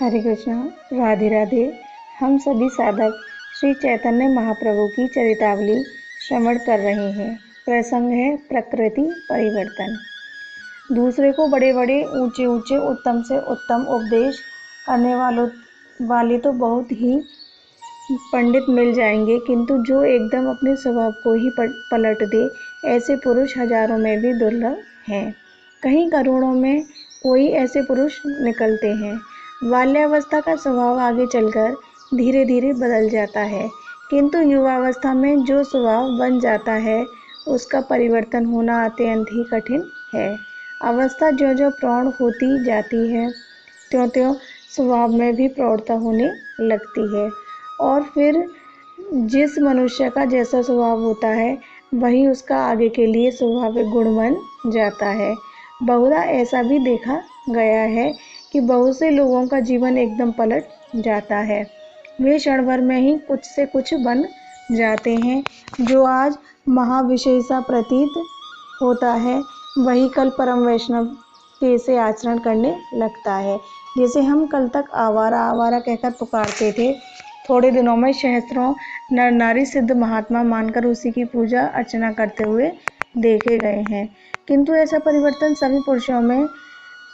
हरे कृष्णा, राधे राधे। हम सभी साधक श्री चैतन्य महाप्रभु की चरितावली श्रवण कर रहे हैं। प्रसंग है प्रकृति परिवर्तन। दूसरे को बड़े बड़े ऊंचे ऊंचे उत्तम से उत्तम उपदेश करने वाले तो बहुत ही पंडित मिल जाएंगे, किंतु जो एकदम अपने स्वभाव को ही पलट दे, ऐसे पुरुष हजारों में भी दुर्लभ हैं। कहीं करोड़ों में कोई ऐसे पुरुष निकलते हैं। बाल्यावस्था का स्वभाव आगे चलकर धीरे धीरे बदल जाता है, किंतु युवावस्था में जो स्वभाव बन जाता है उसका परिवर्तन होना अत्यंत ही कठिन है। अवस्था ज्यों ज्यों प्रौढ़ होती जाती है, त्यों त्यों स्वभाव में भी प्रौढ़ता होने लगती है, और फिर जिस मनुष्य का जैसा स्वभाव होता है वही उसका आगे के लिए स्वाभाविक गुण बन जाता है। बहुधा ऐसा भी देखा गया है कि बहुत से लोगों का जीवन एकदम पलट जाता है। वे क्षण भर में ही कुछ से कुछ बन जाते हैं। जो आज महाविषय सा प्रतीत होता है वही कल परम वैष्णव के से आचरण करने लगता है। जिसे हम कल तक आवारा आवारा कहकर पुकारते थे, थोड़े दिनों में सहस्त्रों नर नारी सिद्ध महात्मा मानकर उसी की पूजा अर्चना करते हुए देखे गए हैं। किंतु ऐसा परिवर्तन सभी पुरुषों में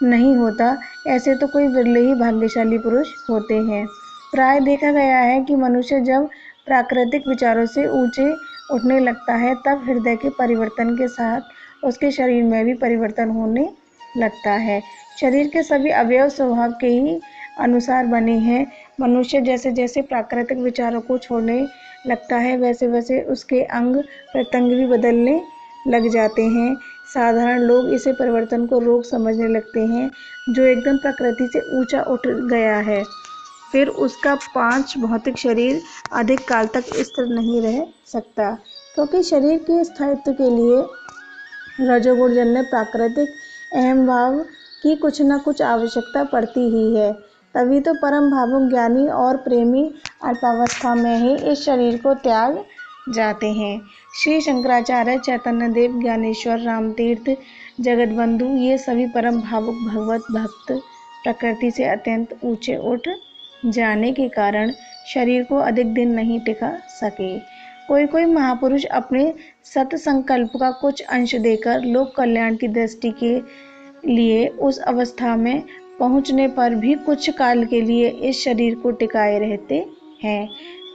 नहीं होता। ऐसे तो कोई विरले ही भाग्यशाली पुरुष होते हैं। प्राय देखा गया है कि मनुष्य जब प्राकृतिक विचारों से ऊंचे उठने लगता है, तब हृदय के परिवर्तन के साथ उसके शरीर में भी परिवर्तन होने लगता है। शरीर के सभी अवयव स्वभाव के ही अनुसार बने हैं। मनुष्य जैसे जैसे प्राकृतिक विचारों को छोड़ने लगता है, वैसे वैसे उसके अंग प्रत्यंग भी बदलने लग जाते हैं। साधारण लोग इसे परिवर्तन को रोग समझने लगते हैं। जो एकदम प्रकृति से ऊंचा उठ गया है, फिर उसका 5 भौतिक शरीर अधिक काल तक स्थिर नहीं रह सकता, क्योंकि शरीर के स्थायित्व के लिए रजोगुण जन्य प्राकृतिक अहम भाव की कुछ न कुछ आवश्यकता पड़ती ही है। तभी तो परम भावुक ज्ञानी और प्रेमी अल्पावस्था में ही इस शरीर को त्याग जाते हैं। श्री शंकराचार्य, चैतन्य देव, ज्ञानेश्वर, रामतीर्थ, जगतबंधु, ये सभी परम भावुक भगवत भक्त प्रकृति से अत्यंत ऊंचे उठ जाने के कारण शरीर को अधिक दिन नहीं टिका सके। कोई कोई महापुरुष अपने सत संकल्प का कुछ अंश देकर लोक कल्याण की दृष्टि के लिए उस अवस्था में पहुंचने पर भी कुछ काल के लिए इस शरीर को टिकाए रहते हैं।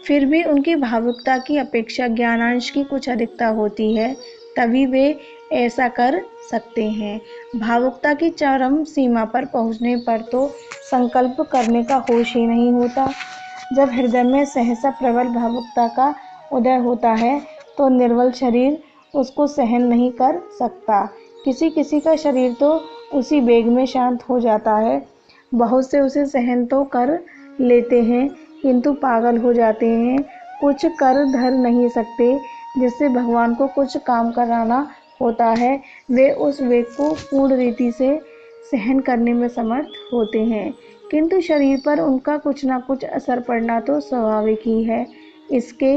फिर भी उनकी भावुकता की अपेक्षा ज्ञानांश की कुछ अधिकता होती है, तभी वे ऐसा कर सकते हैं। भावुकता की चरम सीमा पर पहुंचने पर तो संकल्प करने का होश ही नहीं होता। जब हृदय में सहसा प्रबल भावुकता का उदय होता है तो निर्बल शरीर उसको सहन नहीं कर सकता। किसी किसी का शरीर तो उसी वेग में शांत हो जाता है। बहुत से उसे सहन तो कर लेते हैं, किंतु पागल हो जाते हैं, कुछ कर धर नहीं सकते। जिससे भगवान को कुछ काम कराना होता है, वे उस वेग को पूर्ण रीति से सहन करने में समर्थ होते हैं, किंतु शरीर पर उनका कुछ ना कुछ असर पड़ना तो स्वाभाविक ही है। इसके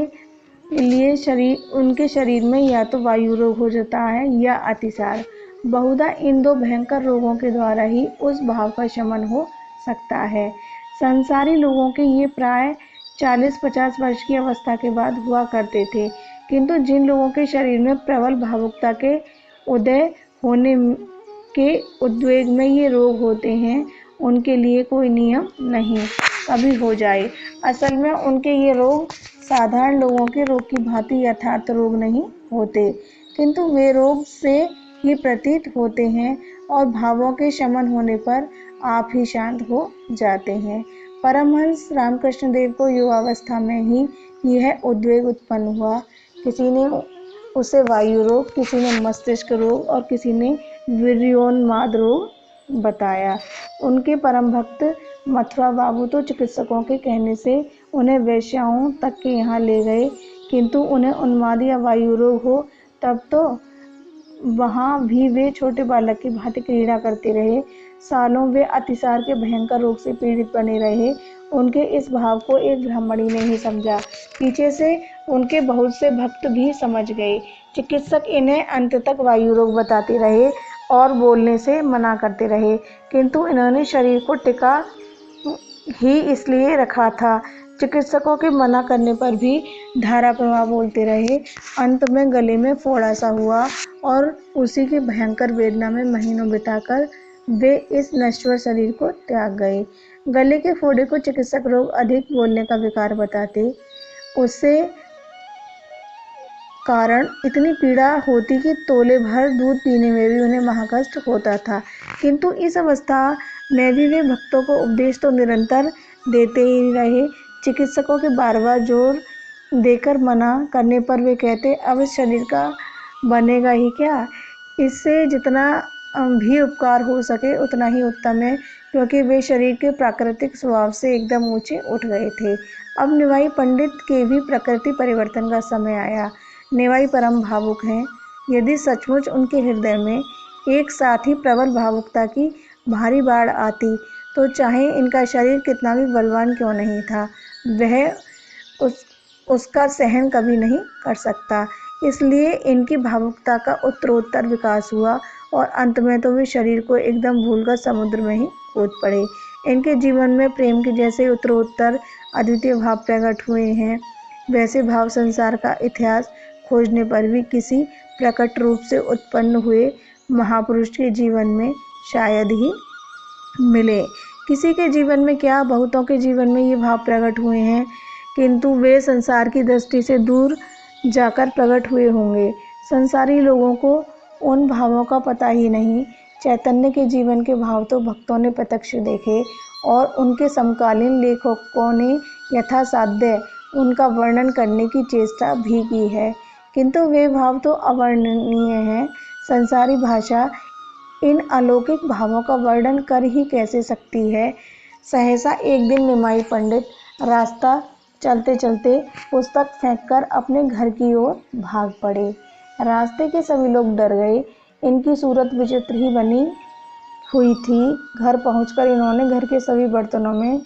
लिए उनके शरीर में या तो वायु रोग हो जाता है या अतिसार। बहुधा इन दो भयंकर रोगों के द्वारा ही उस भाव का शमन हो सकता है। संसारी लोगों के ये प्राय 40-50 वर्ष की अवस्था के बाद हुआ करते थे, किंतु जिन लोगों के शरीर में प्रबल भावुकता के उदय होने के उद्वेग में ये रोग होते हैं, उनके लिए कोई नियम नहीं, कभी हो जाए। असल में उनके ये रोग साधारण लोगों के रोग की भांति यथार्थ रोग नहीं होते, किंतु वे रोग से ही प्रतीत होते हैं और भावों के शमन होने पर आप ही शांत हो जाते हैं। परमहंस रामकृष्ण देव को युवावस्था में ही यह उद्वेग उत्पन्न हुआ। किसी ने उसे वायु रोग, किसी ने मस्तिष्क रोग और किसी ने वीर्योन्माद रोग बताया। उनके परम भक्त मथुरा बाबू तो चिकित्सकों के कहने से उन्हें वेश्याओं तक के यहाँ ले गए, किंतु उन्हें उन्माद या वायु रोग हो तब तो वहाँ भी वे छोटे बालक की भांति क्रीड़ा करते रहे। सालों वे अतिसार के भयंकर रोग से पीड़ित बने रहे। उनके इस भाव को एक ब्राह्मणी ने ही समझा। पीछे से उनके बहुत से भक्त भी समझ गए। चिकित्सक इन्हें अंत तक वायु रोग बताते रहे और बोलने से मना करते रहे, किंतु इन्होंने शरीर को टिका ही इसलिए रखा था। चिकित्सकों के मना करने पर भी धारा प्रवाह बोलते रहे। अंत में गले में फोड़ा सा हुआ और उसी की भयंकर वेदना में महीनों बिताकर वे इस नश्वर शरीर को त्याग गए। गले के फोड़े को चिकित्सक लोग अधिक बोलने का विकार बताते। उससे कारण इतनी पीड़ा होती कि तोले भर दूध पीने में भी उन्हें महाकष्ट होता था। किंतु इस अवस्था में भी वे भक्तों को उपदेश तो निरंतर देते ही रहे। चिकित्सकों के बार बार जोर देकर मना करने पर वे कहते, अब इस शरीर का बनेगा ही क्या। इससे जितना भी उपकार हो सके उतना ही उत्तम है, क्योंकि वे शरीर के प्राकृतिक स्वभाव से एकदम ऊंचे उठ गए थे। अब निवाई पंडित के भी प्रकृति परिवर्तन का समय आया। निवाई परम भावुक हैं। यदि सचमुच उनके हृदय में एक साथ ही प्रबल भावुकता की भारी बाढ़ आती तो चाहे इनका शरीर कितना भी बलवान क्यों नहीं था, वह उसका सहन कभी नहीं कर सकता। इसलिए इनकी भावुकता का उत्तरोत्तर विकास हुआ और अंत में तो वे शरीर को एकदम भूलकर समुद्र में ही कूद पड़े। इनके जीवन में प्रेम के जैसे उत्तरोत्तर अद्वितीय भाव प्रकट हुए हैं, वैसे भाव संसार का इतिहास खोजने पर भी किसी प्रकट रूप से उत्पन्न हुए महापुरुष के जीवन में शायद ही मिले। किसी के जीवन में क्या, बहुतों के जीवन में ये भाव प्रकट हुए हैं, किंतु वे संसार की दृष्टि से दूर जाकर प्रकट हुए होंगे। संसारी लोगों को उन भावों का पता ही नहीं। चैतन्य के जीवन के भाव तो भक्तों ने प्रत्यक्ष देखे और उनके समकालीन लेखकों ने यथासाध्य उनका वर्णन करने की चेष्टा भी की है, किंतु वे भाव तो अवर्णनीय हैं। संसारी भाषा इन अलौकिक भावों का वर्णन कर ही कैसे सकती है। सहसा एक दिन निमाई पंडित रास्ता चलते चलते पुस्तक फेंककर अपने घर की ओर भाग पड़े। रास्ते के सभी लोग डर गए। इनकी सूरत विचित्र ही बनी हुई थी। घर पहुंचकर इन्होंने घर के सभी बर्तनों में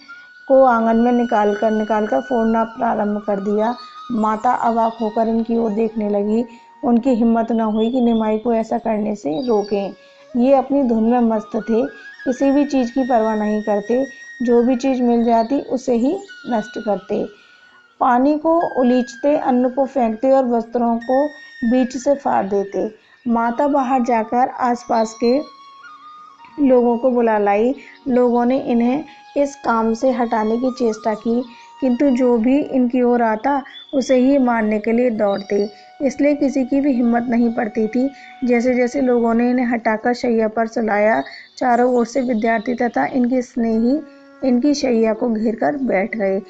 को आंगन में निकाल कर फोड़ना प्रारंभ कर दिया। माता अवाक होकर इनकी ओर देखने लगी। उनकी हिम्मत न हुई कि निमाई को ऐसा करने से रोकें। ये अपनी धुन में मस्त थे, किसी भी चीज़ की परवाह नहीं करते। जो भी चीज़ मिल जाती उसे ही नष्ट करते। पानी को उलीचते, अन्न को फेंकते और वस्त्रों को बीच से फाड़ देते। माता बाहर जाकर आसपास के लोगों को बुला लाई। लोगों ने इन्हें इस काम से हटाने की चेष्टा की, किंतु जो भी इनकी ओर आता उसे ही मारने के लिए दौड़ते। इसलिए किसी की भी हिम्मत नहीं पड़ती थी। जैसे जैसे लोगों ने इन्हें हटाकर शैया पर सुलाया, चारों ओर से विद्यार्थी तथा इनके स्नेही इनकी शैया को घेर कर बैठ गए।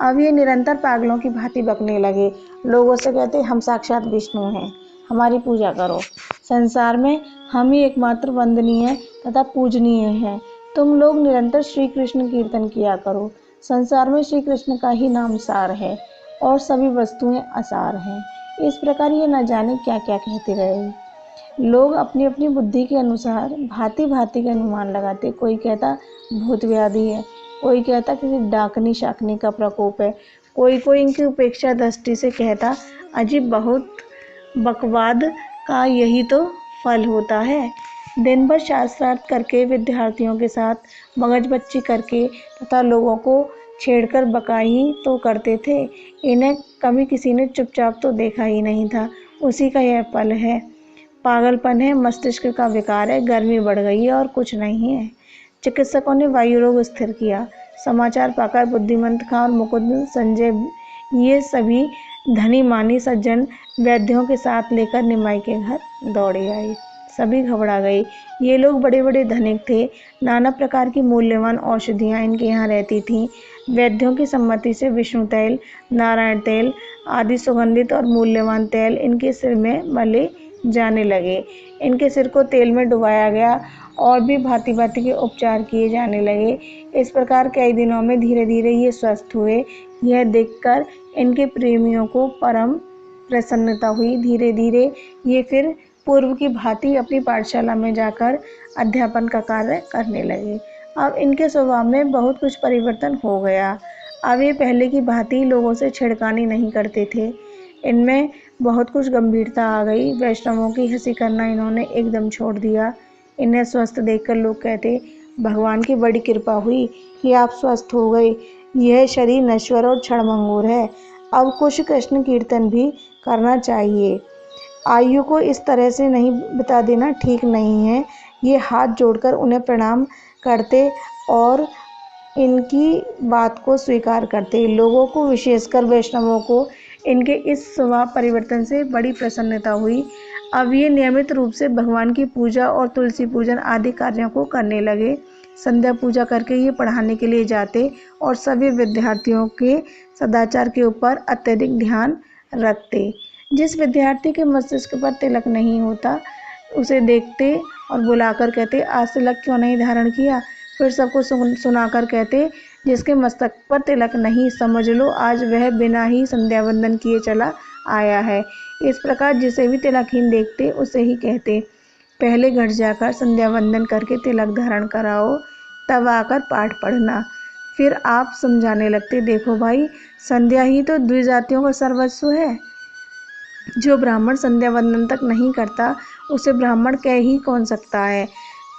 अब ये निरंतर पागलों की भांति बकने लगे। लोगों से कहते, हम साक्षात विष्णु हैं, हमारी पूजा करो। संसार में हम ही एकमात्र वंदनीय तथा पूजनीय हैं। तुम लोग निरंतर श्री कृष्ण कीर्तन किया करो। संसार में श्री कृष्ण का ही नाम सार है और सभी वस्तुएं असार हैं। इस प्रकार ये न जाने क्या क्या कहते रहे। लोग अपनी अपनी बुद्धि के अनुसार भांति भांति के अनुमान लगाते। कोई कहता भूत व्याधि है, कोई कहता किसी डाकनी शाकनी का प्रकोप है, कोई इनकी उपेक्षा दृष्टि से कहता अजीब बहुत बकवाद का यही तो फल होता है। दिन भर शास्त्रार्थ करके, विद्यार्थियों के साथ मगजबच्ची करके तथा लोगों को छेड़कर बकाई तो करते थे। इन्हें कभी किसी ने चुपचाप तो देखा ही नहीं था। उसी का यह फल है। पागलपन है, मस्तिष्क का विकार है, गर्मी बढ़ गई है और कुछ नहीं है। चिकित्सकों ने वायु रोग स्थिर किया। समाचार पाकर बुद्धिमंत खां और मुकुंद संजय ये सभी धनी मानी सज्जन वैद्यों के साथ लेकर निमाई के घर दौड़े आए। सभी घबरा गए। ये लोग बड़े बड़े धनिक थे। नाना प्रकार की मूल्यवान औषधियाँ इनके यहाँ रहती थीं। वैद्यों की सम्मति से विष्णु तैल, नारायण तेल आदि सुगंधित और मूल्यवान तेल इनके सिर में मले जाने लगे। इनके सिर को तेल में डुबाया गया और भी भांति भांति के उपचार किए जाने लगे। इस प्रकार कई दिनों में धीरे धीरे ये स्वस्थ हुए। यह देखकर इनके प्रेमियों को परम प्रसन्नता हुई। धीरे धीरे ये फिर पूर्व की भांति अपनी पाठशाला में जाकर अध्यापन का कार्य करने लगे। अब इनके स्वभाव में बहुत कुछ परिवर्तन हो गया। अब ये पहले की भांति लोगों से छिड़कानी नहीं करते थे। इनमें बहुत कुछ गंभीरता आ गई। वैष्णवों की हंसी करना इन्होंने एकदम छोड़ दिया। इन्हें स्वस्थ देखकर लोग कहते, भगवान की बड़ी कृपा हुई कि आप स्वस्थ हो गए। यह शरीर नश्वर और क्षणभंगुर है। अब कुछ कृष्ण कीर्तन भी करना चाहिए। आयु को इस तरह से नहीं बिता देना ठीक नहीं है। ये हाथ जोड़कर उन्हें प्रणाम करते और इनकी बात को स्वीकार करते। लोगों को, विशेषकर वैष्णवों को, इनके इस स्वभाव परिवर्तन से बड़ी प्रसन्नता हुई। अब ये नियमित रूप से भगवान की पूजा और तुलसी पूजन आदि कार्यों को करने लगे। संध्या पूजा करके ये पढ़ाने के लिए जाते और सभी विद्यार्थियों के सदाचार के ऊपर अत्यधिक ध्यान रखते। जिस विद्यार्थी के मस्तिष्क पर तिलक नहीं होता उसे देखते और बुलाकर कहते, आज तिलक क्यों नहीं धारण किया? फिर सबको सुनाकर कहते, जिसके मस्तक पर तिलक नहीं, समझ लो आज वह बिना ही संध्या वंदन किए चला आया है। इस प्रकार जिसे भी तिलकहीन देखते उसे ही कहते, पहले घर जाकर संध्या वंदन करके तिलक धारण कराओ, तब आकर पाठ पढ़ना। फिर आप समझाने लगते, देखो भाई, संध्या ही तो द्विजातियों का सर्वस्व है। जो ब्राह्मण संध्या वंदन तक नहीं करता उसे ब्राह्मण कह ही कौन सकता है?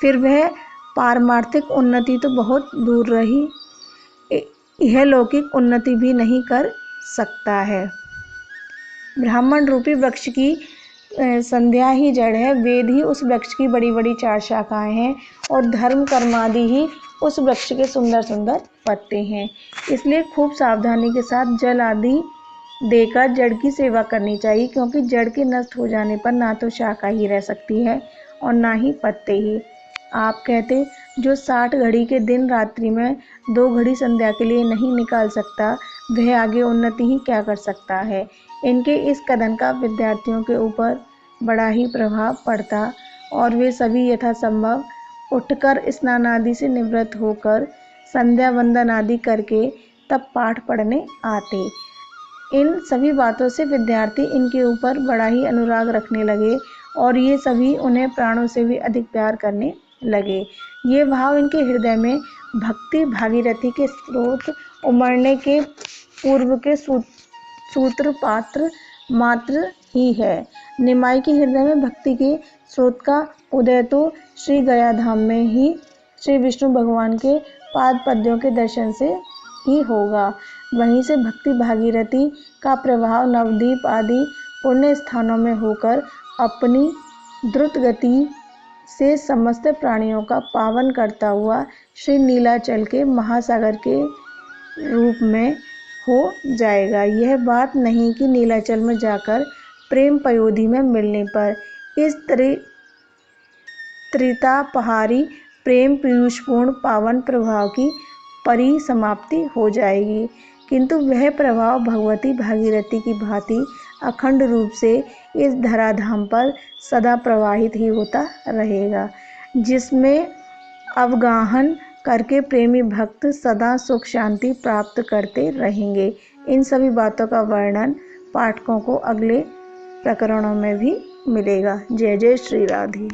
फिर वह पारमार्थिक उन्नति तो बहुत दूर रही, यह लौकिक उन्नति भी नहीं कर सकता है। ब्राह्मण रूपी वृक्ष की संध्या ही जड़ है। वेद ही उस वृक्ष की बड़ी बड़ी 4 शाखाएं हैं और धर्म कर्मादि ही उस वृक्ष के सुंदर सुंदर पत्ते हैं। इसलिए खूब सावधानी के साथ जल आदि देकर जड़ की सेवा करनी चाहिए, क्योंकि जड़ के नष्ट हो जाने पर ना तो शाखा ही रह सकती है और ना ही पत्ते ही। आप कहते, जो 60 घड़ी के दिन रात्रि में 2 घड़ी संध्या के लिए नहीं निकाल सकता वह आगे उन्नति ही क्या कर सकता है? इनके इस कथन का विद्यार्थियों के ऊपर बड़ा ही प्रभाव पड़ता और वे सभी यथासंभव उठकर स्नान आदि से निवृत्त होकर संध्या वंदन आदि करके तब पाठ पढ़ने आते। इन सभी बातों से विद्यार्थी इनके ऊपर बड़ा ही अनुराग रखने लगे और ये सभी उन्हें प्राणों से भी अधिक प्यार करने लगे। ये भाव इनके हृदय में भक्ति भागीरथी के स्रोत उमड़ने के पूर्व के सूत्रपात्र मात्र ही है। निमाई के हृदय में भक्ति के स्रोत का उदय तो श्री गया धाम में ही श्री विष्णु भगवान के पाद पद्यों के दर्शन से ही होगा। वहीं से भक्ति भागीरथी का प्रभाव नवद्वीप आदि पुण्य स्थानों में होकर अपनी द्रुत गति से समस्त प्राणियों का पावन करता हुआ श्री नीलाचल के महासागर के रूप में हो जाएगा। यह बात नहीं कि नीलाचल में जाकर प्रेम पयोधी में मिलने पर इस त्रितापहारी प्रेम पीयूषपूर्ण पावन प्रभाव की परिसमाप्ति हो जाएगी, किंतु वह प्रभाव भगवती भागीरथी की भांति अखंड रूप से इस धराधाम पर सदा प्रवाहित ही होता रहेगा, जिसमें अवगाहन करके प्रेमी भक्त सदा सुख शांति प्राप्त करते रहेंगे। इन सभी बातों का वर्णन पाठकों को अगले प्रकरणों में भी मिलेगा। जय जय श्री राधे।